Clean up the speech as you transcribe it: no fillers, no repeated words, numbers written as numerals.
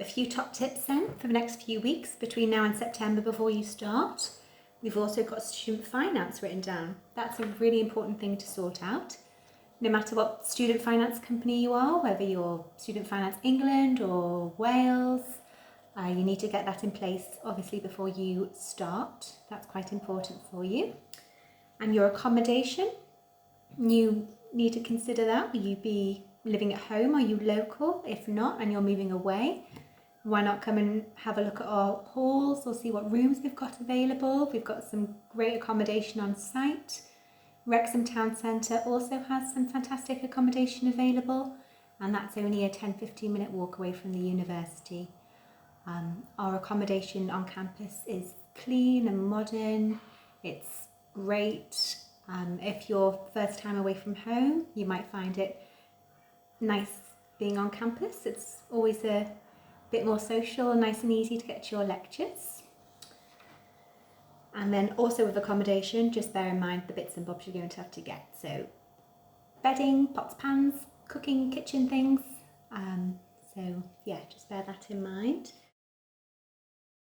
a few top tips then for the next few weeks between now and September before you start. We've also got student finance written down. That's a really important thing to sort out. No matter what student finance company you are, whether you're Student Finance England or Wales, you need to get that in place obviously before you start. That's quite important for you. And your accommodation, you need to consider that. Will you be living at home? Are you local? If not, and you're moving away, why not come and have a look at our halls or see what rooms we've got available. We've got some great accommodation on site. Wrexham Town Centre also has some fantastic accommodation available, and that's only a 10-15 minute walk away from the university. Our accommodation on campus is clean and modern. It's great. If you're first time away from home, you might find it nice being on campus. It's always a bit more social, nice and easy to get to your lectures. And then also with accommodation, just bear in mind the bits and bobs you're going to have to get. So bedding, pots, pans, cooking, kitchen things. So yeah, just bear that in mind.